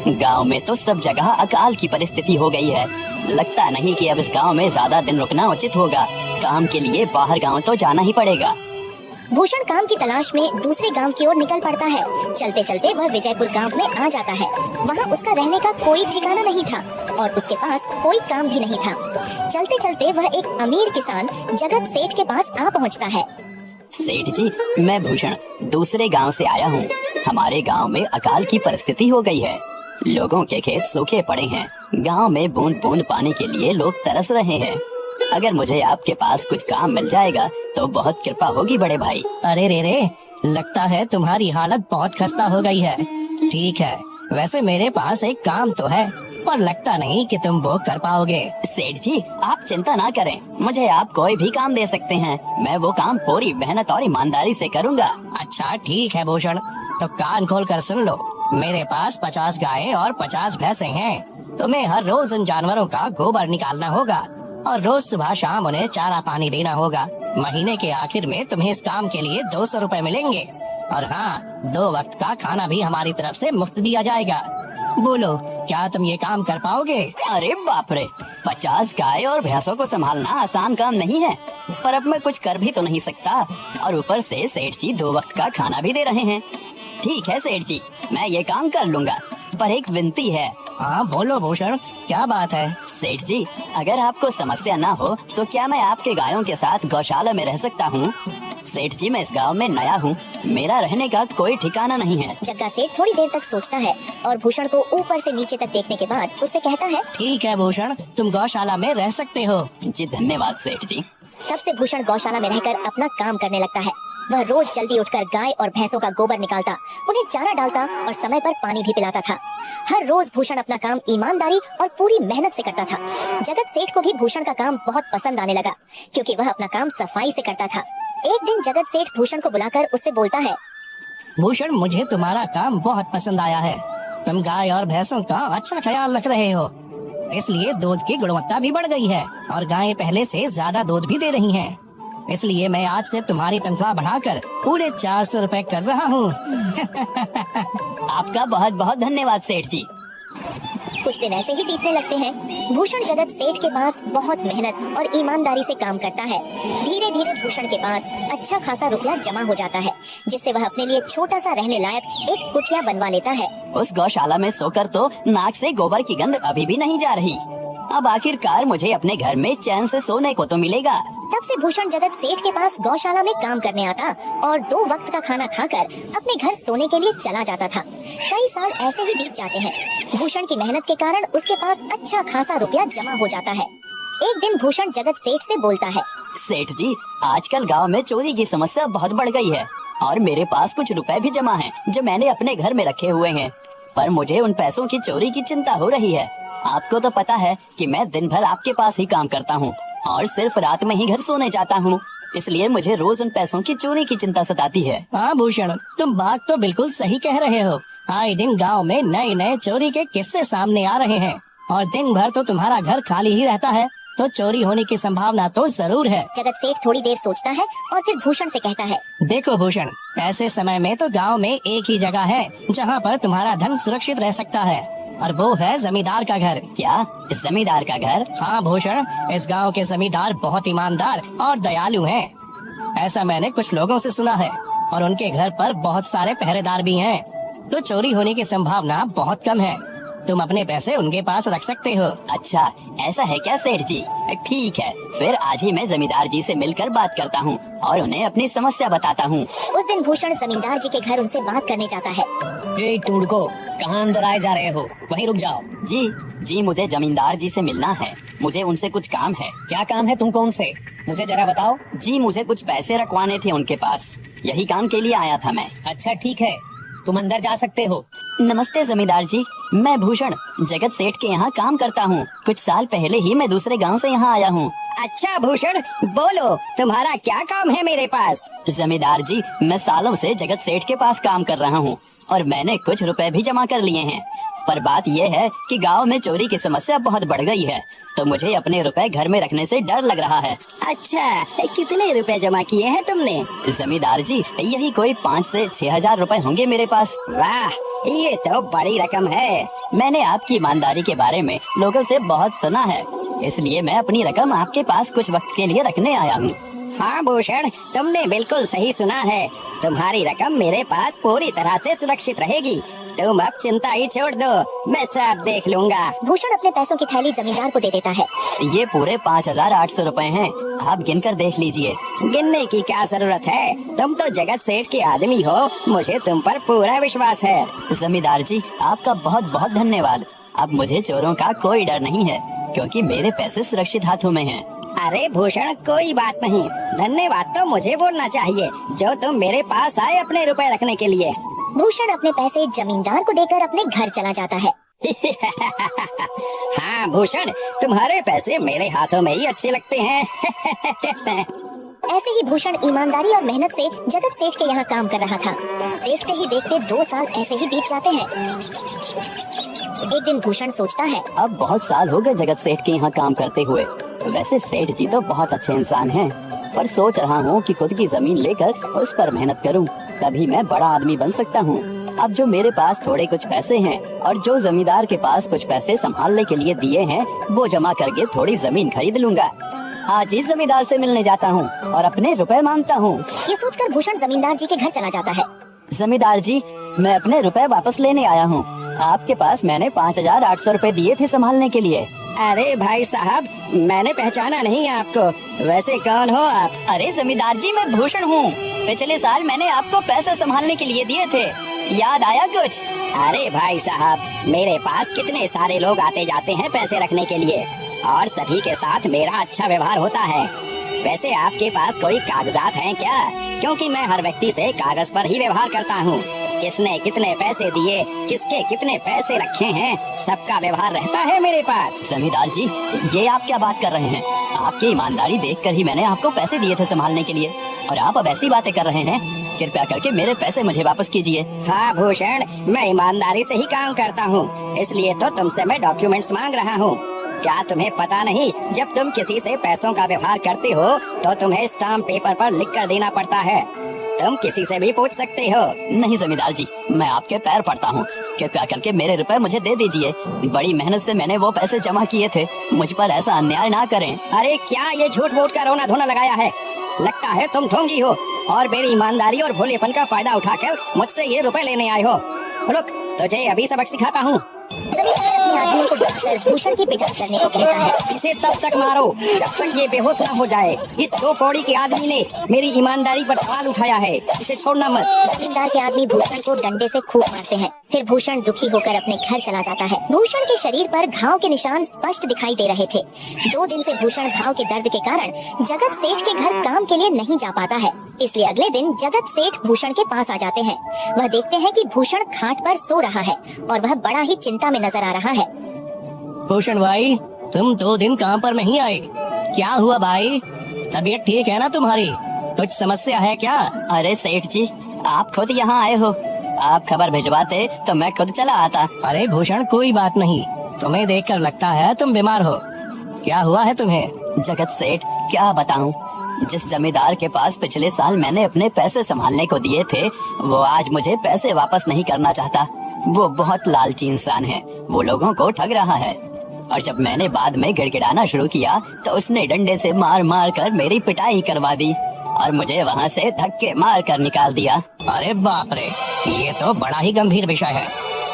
गांव में तो सब जगह अकाल की परिस्थिति हो गई है। लगता नहीं कि अब इस गांव में ज्यादा दिन रुकना उचित होगा। काम के लिए बाहर गांव तो जाना ही पड़ेगा। भूषण काम की तलाश में दूसरे गांव की ओर निकल पड़ता है। चलते चलते वह विजयपुर गांव में आ जाता है। वहां उसका रहने का कोई ठिकाना नहीं था और उसके पास कोई काम भी नहीं था। चलते चलते वह एक अमीर किसान जगत सेठ के पास आ पहुंचता है। सेठ जी, मैं भूषण दूसरे गांव से आया हूँ। हमारे गांव में अकाल की परिस्थिति हो गई है। लोगों के खेत सूखे पड़े हैं। गांव में बूंद बूंद पानी के लिए लोग तरस रहे हैं। अगर मुझे आपके पास कुछ काम मिल जाएगा तो बहुत कृपा होगी बड़े भाई। अरे रे, लगता है तुम्हारी हालत बहुत खस्ता हो गई है। ठीक है, वैसे मेरे पास एक काम तो है, पर लगता नहीं कि तुम वो कर पाओगे। सेठ जी, आप चिंता ना करें, मुझे आप कोई भी काम दे सकते हैं। मैं वो काम पूरी मेहनत और ईमानदारी से करूंगा। अच्छा ठीक है भूषण, तो कान खोल कर सुन लो। मेरे पास 50 गायें और 50 भैंसे हैं। तुम्हें हर रोज उन जानवरों का गोबर निकालना होगा और रोज सुबह शाम उन्हें चारा पानी देना होगा। महीने के आखिर में तुम्हें इस काम के लिए 200 रुपए मिलेंगे। और हाँ, 2 वक्त का खाना भी हमारी तरफ से मुफ्त दिया जाएगा। बोलो, क्या तुम ये काम कर पाओगे? अरे बाप रे, 50 गाय और भैंसों को संभालना आसान काम नहीं है। पर अब मैं कुछ कर भी तो नहीं सकता, और ऊपर से सेठ जी 2 वक्त का खाना भी दे रहे हैं। ठीक है सेठ जी, मैं ये काम कर लूंगा, पर एक विनती है। हाँ बोलो भूषण, क्या बात है? सेठ जी, अगर आपको समस्या ना हो तो क्या मैं आपके गायों के साथ गौशाला में रह सकता हूँ? सेठ जी, मैं इस गांव में नया हूँ, मेरा रहने का कोई ठिकाना नहीं है। जग्गा सेठ थोड़ी देर तक सोचता है और भूषण को ऊपर से नीचे तक देखने के बाद उससे कहता है, ठीक है भूषण, तुम गौशाला में रह सकते हो। जी धन्यवाद सेठ जी। तब से भूषण गौशाला में रहकर अपना काम करने लगता है। वह रोज जल्दी उठकर गाय और भैंसों का गोबर निकालता, उन्हें चारा डालता और समय पर पानी भी पिलाता था। हर रोज भूषण अपना काम ईमानदारी और पूरी मेहनत से करता था। जगत सेठ को भी भूषण का काम बहुत पसंद आने लगा, क्योंकि वह अपना काम सफाई से करता था। एक दिन जगत सेठ भूषण को बुलाकर उससे बोलता है, भूषण, मुझे तुम्हारा काम बहुत पसंद आया है। तुम गाय और भैंसों का अच्छा ख्याल रख रहे हो, इसलिए दूध की गुणवत्ता भी बढ़ गई है और गायें पहले से ज्यादा दूध भी दे रही हैं। इसलिए मैं आज से तुम्हारी तनख्वाह बढ़ाकर पूरे 400 रुपए कर रहा हूँ। आपका बहुत बहुत धन्यवाद सेठ जी। कुछ दिन ऐसे ही बीतने लगते हैं। भूषण जगत सेठ के पास बहुत मेहनत और ईमानदारी से काम करता है। धीरे धीरे भूषण के पास अच्छा खासा रुपया जमा हो जाता है, जिससे वह अपने लिए छोटा सा रहने लायक एक कुटिया बनवा लेता है। उस गौशाला में सोकर तो नाक से गोबर की गंध अभी भी नहीं जा रही। अब आखिरकार मुझे अपने घर में चैन से सोने को तो मिलेगा। तब से भूषण जगत सेठ के पास गौशाला में काम करने आता और 2 वक्त का खाना खाकर अपने घर सोने के लिए चला जाता था। कई साल ऐसे ही बीत जाते हैं। भूषण की मेहनत के कारण उसके पास अच्छा खासा रुपया जमा हो जाता है। एक दिन भूषण जगत सेठ से बोलता है, सेठ जी, आजकल गांव में चोरी की समस्या बहुत बढ़ गई है और मेरे पास कुछ रुपए भी जमा हैं जो मैंने अपने घर में रखे हुए हैं, पर मुझे उन पैसों की चोरी की चिंता हो रही है। आपको तो पता है कि मैं दिन भर आपके पास ही काम करता हूँ और सिर्फ रात में ही घर सोने जाता हूँ, इसलिए मुझे रोज उन पैसों की चोरी की चिंता सताती है। हाँ भूषण, तुम बात तो बिल्कुल सही कह रहे हो। आए दिन गांव में नए नए चोरी के किस्से सामने आ रहे हैं और दिन भर तो तुम्हारा घर खाली ही रहता है, तो चोरी होने की संभावना तो जरूर है। जगत सेठ थोड़ी देर सोचता है और फिर भूषण से कहता है, देखो भूषण, ऐसे समय में तो गांव में एक ही जगह है जहां पर तुम्हारा धन सुरक्षित रह सकता है, और वो है जमींदार का घर। क्या? जमींदार का घर? हाँ भूषण, इस गांव के जमींदार बहुत ईमानदार और दयालु हैं। ऐसा मैंने कुछ लोगों से सुना है और उनके घर पर बहुत सारे पहरेदार भी हैं, तो चोरी होने की संभावना बहुत कम है। तुम अपने पैसे उनके पास रख सकते हो। अच्छा, ऐसा है क्या सेठ जी? ठीक है, फिर आज ही मैं जमींदार जी से मिलकर बात करता हूँ और उन्हें अपनी समस्या बताता हूँ। उस दिन भूषण जमींदार जी के घर उनसे बात करने जाता है। ए टूडको, कहाँ अंदर आए जा रहे हो? वहीं रुक जाओ। जी, मुझे जमींदार जी से मिलना है। मुझे उनसे कुछ काम है। क्या काम है तुमको उनसे? मुझे जरा बताओ। जी, मुझे कुछ पैसे रखवाने थे उनके पास, यही काम के लिए आया था मैं। अच्छा ठीक है, तुम अंदर जा सकते हो। नमस्ते जमींदार जी, मैं भूषण जगत सेठ के यहाँ काम करता हूँ। कुछ साल पहले ही मैं दूसरे गांव से यहाँ आया हूँ। अच्छा भूषण, बोलो तुम्हारा क्या काम है मेरे पास? जमींदार जी, मैं सालों से जगत सेठ के पास काम कर रहा हूँ और मैंने कुछ रुपए भी जमा कर लिए हैं, पर बात यह है कि गांव में चोरी की समस्या बहुत बढ़ गई है, तो मुझे अपने रुपए घर में रखने से डर लग रहा है। अच्छा, कितने रुपए जमा किए हैं तुमने? जमींदार जी, यही कोई 5 से 6 हजार रुपए होंगे मेरे पास। वाह, ये तो बड़ी रकम है। मैंने आपकी ईमानदारी के बारे में लोगों से बहुत सुना है, इसलिए मैं अपनी रकम आपके पास कुछ वक्त के लिए रखने आया हूँ। हाँ भूषण, तुमने बिल्कुल सही सुना है। तुम्हारी रकम मेरे पास पूरी तरह से सुरक्षित रहेगी। तुम अब चिंता ही छोड़ दो, मैं सब देख लूंगा। भूषण अपने पैसों की थैली जमींदार को दे देता है। ये पूरे 5,800 रुपए हैं, आप गिनकर देख लीजिए। गिनने की क्या जरूरत है, तुम तो जगत सेठ के आदमी हो, मुझे तुम पर पूरा विश्वास है। जमींदार जी, आपका बहुत बहुत धन्यवाद। अब मुझे चोरों का कोई डर नहीं है, क्योंकि मेरे पैसे सुरक्षित हाथों में हैं। अरे भूषण, कोई बात नहीं, धन्यवाद तो मुझे बोलना चाहिए, जो तुम मेरे पास आए अपने रुपए रखने के लिए। भूषण अपने पैसे जमींदार को देकर अपने घर चला जाता है। हाँ भूषण, तुम्हारे पैसे मेरे हाथों में ही अच्छे लगते हैं। ऐसे ही भूषण ईमानदारी और मेहनत से जगत सेठ के यहाँ काम कर रहा था। देखते ही देखते 2 साल ऐसे ही बीत जाते हैं। एक दिन भूषण सोचता है, अब बहुत साल हो गए जगत सेठ के यहाँ काम करते हुए। वैसे सेठ जी तो बहुत अच्छे इंसान हैं, पर सोच रहा हूँ कि खुद की जमीन लेकर उस पर मेहनत करूँ, तभी मैं बड़ा आदमी बन सकता हूँ। अब जो मेरे पास थोड़े कुछ पैसे हैं और जो जमींदार के पास कुछ पैसे संभालने के लिए दिए हैं, वो जमा करके थोड़ी जमीन खरीद लूंगा। आज ही जमींदार से मिलने जाता हूँ और अपने रुपए मांगता हूँ। ये सोचकर भूषण जमींदार जी के घर चला जाता है। जमींदार जी, मैं अपने रुपए वापस लेने आया हूँ। आपके पास मैंने 5,800 रुपए दिए थे संभालने के लिए। अरे भाई साहब, मैंने पहचाना नहीं आपको, वैसे कौन हो आप? अरे जमींदार जी, मैं भूषण हूँ। पिछले साल मैंने आपको पैसे संभालने के लिए दिए थे, याद आया कुछ? अरे भाई साहब, मेरे पास कितने सारे लोग आते जाते हैं पैसे रखने के लिए, और सभी के साथ मेरा अच्छा व्यवहार होता है। वैसे आपके पास कोई कागजात हैं क्या? क्योंकि मैं हर व्यक्ति से कागज पर ही व्यवहार करता हूँ। किसने कितने पैसे दिए, किसके कितने पैसे रखे हैं, सबका व्यवहार रहता है मेरे पास। जमींदार जी, ये आप क्या बात कर रहे हैं? आपकी ईमानदारी देखकर ही मैंने आपको पैसे दिए थे संभालने के लिए, और आप अब ऐसी बातें कर रहे हैं। कृपया करके मेरे पैसे मुझे वापस कीजिए। हाँ भूषण, मैं ईमानदारी से ही काम करता हूँ, इसलिए तो तुमसे मैं डॉक्यूमेंट्स मांग रहा हूँ। क्या तुम्हें पता नहीं, जब तुम किसी से पैसों का व्यवहार करते हो तो तुम्हें स्टाम्प पेपर पर लिख कर देना पड़ता है। तुम किसी से भी पूछ सकते हो। नहीं जमींदार जी, मैं आपके पैर पड़ता हूँ, कृपया करके मेरे रुपए मुझे दे दीजिए। बड़ी मेहनत से मैंने वो पैसे जमा किए थे, मुझ पर ऐसा अन्याय ना करें। अरे क्या ये झूठ मूठ का रोना धोना लगाया है? लगता है तुम ढोंगी हो और मेरी ईमानदारी और भोलेपन का फायदा उठाकर मुझसे ये रुपए लेने आए हो। रुक, तुझे अभी सबक सिखाता हूँ। जमींदार अपने आदमियों को बुलाकर भूषण की पिटाई करने को कहता है। इसे तब तक मारो जब तक ये बेहोश न हो जाए। इस 2 कौड़ी के आदमी ने मेरी ईमानदारी पर सवाल उठाया है, इसे छोड़ना मत। जमींदार के आदमी भूषण को डंडे से खूब मारते हैं। फिर भूषण दुखी होकर अपने घर चला जाता है। भूषण के शरीर पर घाव के निशान स्पष्ट दिखाई दे रहे थे। 2 दिन से भूषण घाव के दर्द के कारण जगत सेठ के घर काम के लिए नहीं जा पाता है, इसलिए अगले दिन जगत सेठ भूषण के पास आ जाते हैं। वह देखते हैं कि भूषण खाट पर सो रहा है और वह बड़ा ही चिंता में नजर आ रहा है। भूषण भाई, तुम 2 दिन काम पर नहीं आए, क्या हुआ भाई? तबीयत ठीक है ना तुम्हारी? कुछ समस्या है क्या? अरे सेठ जी, आप खुद यहाँ आए हो, आप खबर भिजवाते तो मैं खुद चला आता। अरे भूषण, कोई बात नहीं, तुम्हें देखकर लगता है तुम बीमार हो। क्या हुआ है तुम्हें? जगत सेठ, क्या बताऊं, जिस जमींदार के पास पिछले साल मैंने अपने पैसे संभालने को दिए थे, वो आज मुझे पैसे वापस नहीं करना चाहता। वो बहुत लालची इंसान है, वो लोगों को ठग रहा है। और जब मैंने बाद में गिड़गिड़ाना शुरू किया तो उसने डंडे से मार मार कर मेरी पिटाई करवा दी और मुझे वहाँ से धक्के मार कर निकाल दिया। अरे बाप रे, ये तो बड़ा ही गंभीर विषय है।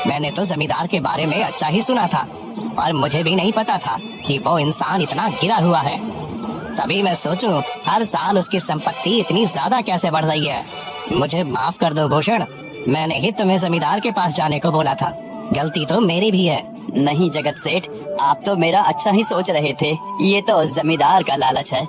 मैंने तो जमींदार के बारे में अच्छा ही सुना था, और मुझे भी नहीं पता था कि वो इंसान इतना गिरा हुआ है। तभी मैं सोचूं, हर साल उसकी संपत्ति इतनी ज्यादा कैसे बढ़ रही है। मुझे माफ कर दो भूषण, मैंने ही तुम्हें जमींदार के पास जाने को बोला था, गलती तो मेरी भी है। नहीं जगत सेठ, आप तो मेरा अच्छा ही सोच रहे थे, ये तो उस जमींदार का लालच है।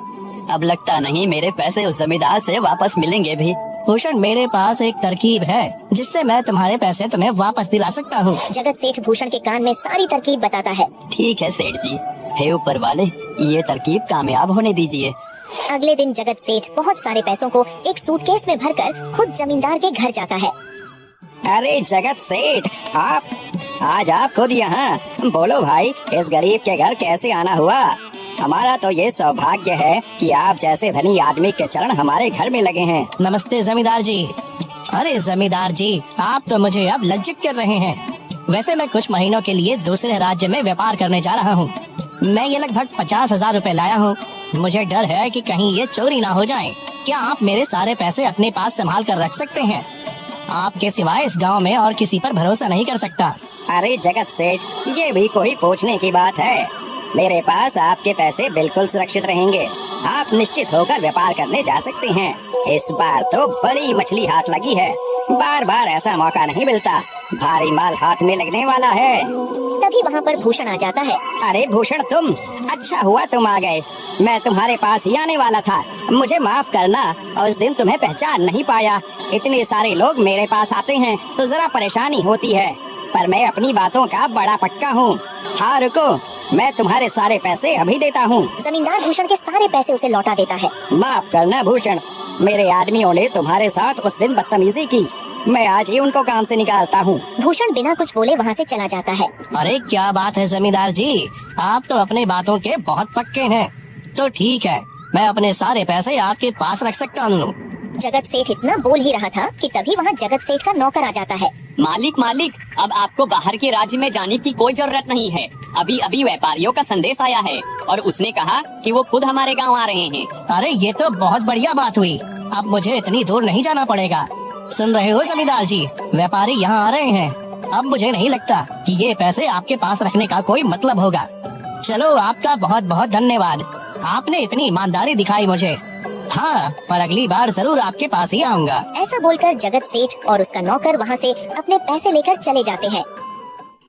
अब लगता नहीं मेरे पैसे उस जमींदार से वापस मिलेंगे भी। भूषण, मेरे पास एक तरकीब है जिससे मैं तुम्हारे पैसे तुम्हें वापस दिला सकता हूँ। जगत सेठ भूषण के कान में सारी तरकीब बताता है। ठीक है सेठ जी, हे ऊपर वाले, ये तरकीब कामयाब होने दीजिए। अगले दिन जगत सेठ बहुत सारे पैसों को एक सूटकेस में भरकर खुद जमींदार के घर जाता है। अरे जगत सेठ, आप आज आप खुद यहाँ। बोलो भाई, इस गरीब के घर कैसे आना हुआ? हमारा तो ये सौभाग्य है कि आप जैसे धनी आदमी के चरण हमारे घर में लगे हैं। नमस्ते जमींदार जी। अरे जमींदार जी, आप तो मुझे अब लज्जित कर रहे हैं। वैसे मैं कुछ महीनों के लिए दूसरे राज्य में व्यापार करने जा रहा हूँ। मैं ये लगभग 50,000 रुपए लाया हूँ। मुझे डर है कि कहीं ये चोरी ना हो जाए। क्या आप मेरे सारे पैसे अपने पास संभाल कर रख सकते हैं? आपके सिवाय इस गांव में और किसी पर भरोसा नहीं कर सकता। अरे जगत सेठ, ये भी कोई पूछने की बात है? मेरे पास आपके पैसे बिल्कुल सुरक्षित रहेंगे। आप निश्चित होकर व्यापार करने जा सकते हैं। इस बार तो बड़ी मछली हाथ लगी है। बार बार ऐसा मौका नहीं मिलता। भारी माल हाथ में लगने वाला है। तभी वहाँ पर भूषण आ जाता है। अरे भूषण, तुम? अच्छा हुआ तुम आ गए। मैं तुम्हारे पास ही आने वाला था। मुझे माफ करना, उस दिन तुम्हें पहचान नहीं पाया। इतने सारे लोग मेरे पास आते हैं तो जरा परेशानी होती है, पर मैं अपनी बातों का बड़ा पक्का हूँ। हाँ रुको, मैं तुम्हारे सारे पैसे अभी देता हूँ। जमींदार भूषण के सारे पैसे उसे लौटा देता है। माफ करना भूषण, मेरे आदमियों ने तुम्हारे साथ उस दिन बदतमीजी की। मैं आज ही उनको काम से निकालता हूँ। भूषण बिना कुछ बोले वहाँ से चला जाता है। अरे क्या बात है जमींदार जी, आप तो अपने बातों के बहुत पक्के हैं। तो ठीक है, मैं अपने सारे पैसे आपके पास रख सकता हूँ। जगत सेठ इतना बोल ही रहा था कि तभी वहाँ जगत सेठ का नौकर आ जाता है। मालिक, अब आपको बाहर के राज्य में जाने की कोई जरूरत नहीं है। अभी अभी व्यापारियों का संदेश आया है और उसने कहा कि वो खुद हमारे गांव आ रहे हैं। अरे ये तो बहुत बढ़िया बात हुई। अब मुझे इतनी दूर नहीं जाना पड़ेगा। सुन रहे हो जमींदार जी, व्यापारी यहाँ आ रहे हैं। अब मुझे नहीं लगता कि ये पैसे आपके पास रखने का कोई मतलब होगा। चलो, आपका बहुत बहुत धन्यवाद। आपने इतनी ईमानदारी दिखाई मुझे। हाँ, पर अगली बार जरूर आपके पास ही आऊँगा। ऐसा बोलकर जगत सेठ और उसका नौकर वहाँ से अपने पैसे लेकर चले जाते हैं।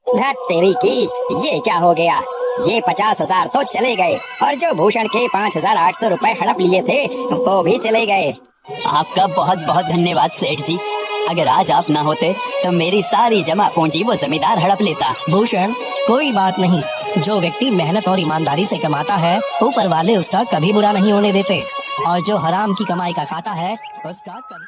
धत तेरी की, ये क्या हो गया? ये 50,000 तो चले गए और जो भूषण के 5,800 रुपए हड़प लिए थे वो भी चले गए। आपका बहुत बहुत धन्यवाद सेठ जी। अगर आज आप ना होते तो मेरी सारी जमा पूंजी वो जमींदार हड़प लेता। भूषण, कोई बात नहीं। जो व्यक्ति मेहनत और ईमानदारी से कमाता है, ऊपर वाले उसका कभी बुरा नहीं होने देते, और जो हराम की कमाई का खाता है उसका कभी